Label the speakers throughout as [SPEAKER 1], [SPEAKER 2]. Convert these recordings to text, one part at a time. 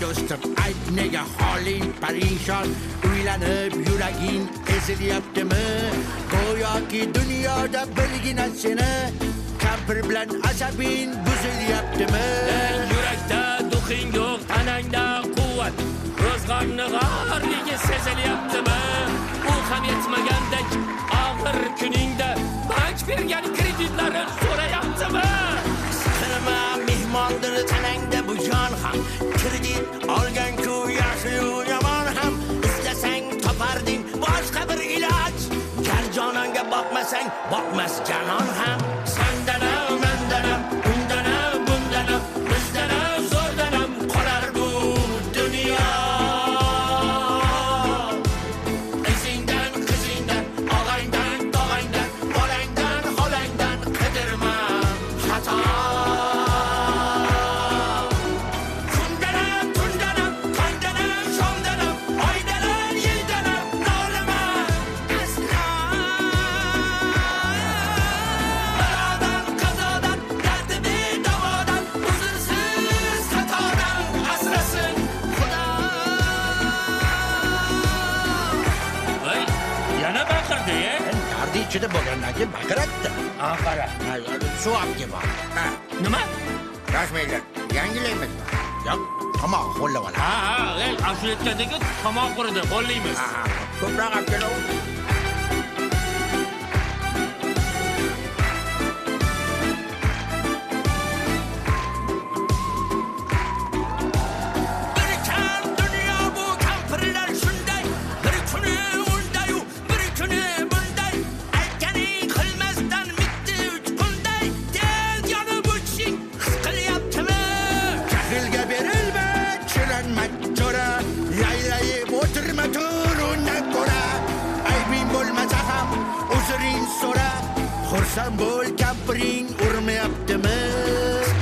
[SPEAKER 1] do'stim, ayt nega holing parishon, uylanib yuraging ezilyaptimi? Go'yoki dunyoda bilgina seni kampir bilan asabing buzilyaptimi?
[SPEAKER 2] Yurakda duxing yo'q, tanangda quvvat, ro'zg'orni g'arligi sezilyaptimi? U ham yetmagandek og'ir kuningda bank bergan kreditlarni so'rayaptimi?
[SPEAKER 3] Siqilma, mehmondir tanangda bu jon ham, kredit olgan-ku yaxshi-yu yomon ham, istasang toparding boshqa bir iloj. Gar jononga boqmasang, boqmas janon ham. Sandanam, mandanam, undanam, bundanam, bizdanam, zo'rdanam qolar bu dunyo. Izingdan, qizingdan, og'aydan, tog'aydan, bolangdan, xolangdan qidirma xato. Kundanam, tundanam, tongdanam, shomdanam, oydanam, yildanam nolima aslo. Balodan, qazodan, dardi bedavodan, uzrsiz xatodan asrasin Xudo.
[SPEAKER 2] Voy, yana baqirdi-ya.
[SPEAKER 1] Dardi ichida bo'lgandan keyin baqiratdi.
[SPEAKER 2] Qara.
[SPEAKER 1] Suv olib kelma.
[SPEAKER 2] Nima?
[SPEAKER 1] Rashmaylar, yangilaymiz. Yo'q, qamoq qo'llab ol.
[SPEAKER 2] Ha, ashu aytgandagi tomoq quridi, qo'llaymiz.
[SPEAKER 1] Ko'proq olib kelaver.
[SPEAKER 3] Bir kam dunyo bu kampirlar shunday, bir kuni undayu, bir kuni bunday. Aytganing qilmasdan mitti uch kunday. Tez yonib o'tishing his qilyaptimi?
[SPEAKER 1] Jahilga berilma, chiranma jo'ra, laylayib o'tirma tur undan ko'ra. Aybing bo'lmasa ham uzring so'ra, xursand bo'l kampiring urmayaptimi?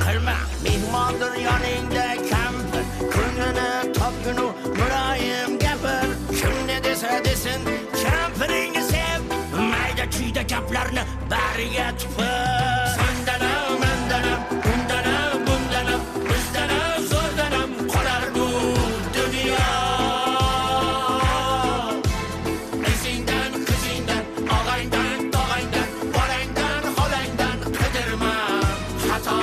[SPEAKER 3] Qilma, mehmondir yoningda kampir, ko'nglini topginu muloyim gapir. Kim ne desa desin, kampiringni sev, mayda chuyda gaplarni bariga tupur. Sandanam, mandanam, undanam, bundanam, bizdanam, zo'rdanam qolar bu dunyo. Izingdan, qizingdan, og'aydan, tog'aydan, bolangdan, xolangdan qidirma xato.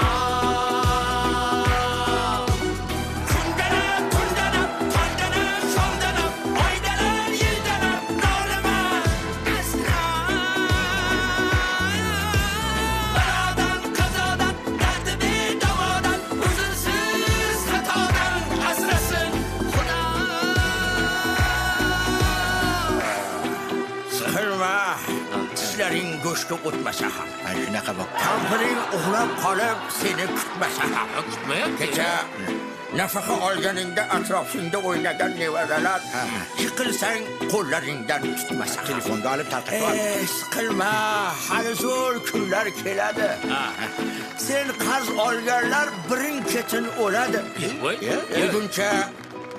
[SPEAKER 3] Kundanam, tundanam, tongdanam, shomdanam, oydanam, yildanam nolima aslo. Balodan, qazodan, dardi bedavodan, uzrsiz xatodan asrasin Xudo. Siqilma, tishlaring go'shtga o'tmasa ham,
[SPEAKER 1] Shunaqa bo'p.
[SPEAKER 3] kampiring uxlab qolib seni kutmasa ham.
[SPEAKER 2] Kutmayapti.
[SPEAKER 3] Kecha nafaqa olganingda atrofingda o'ynagan nevaralar yiqilsang qo'llaringdan tutmasa ham.
[SPEAKER 1] Telefonda olib tarqatib ol.
[SPEAKER 3] Siqilma, hali zo'r kunlar keladi. Sen qarz olganlar birin ketin o'ladi.
[SPEAKER 2] Voy,
[SPEAKER 3] Buguncha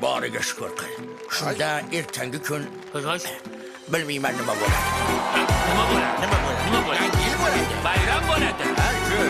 [SPEAKER 3] boriga shukr qil. Shunda ertangi kun
[SPEAKER 2] Xo'sh,
[SPEAKER 3] bilmayman nima bo'ladi.
[SPEAKER 2] nima bo'ladi?
[SPEAKER 1] Nima bo'ladi?
[SPEAKER 2] Nima bo'ladi?
[SPEAKER 1] Yangi yil bo'ladi.
[SPEAKER 2] Bayram bo'ladi.
[SPEAKER 1] Ha, shu.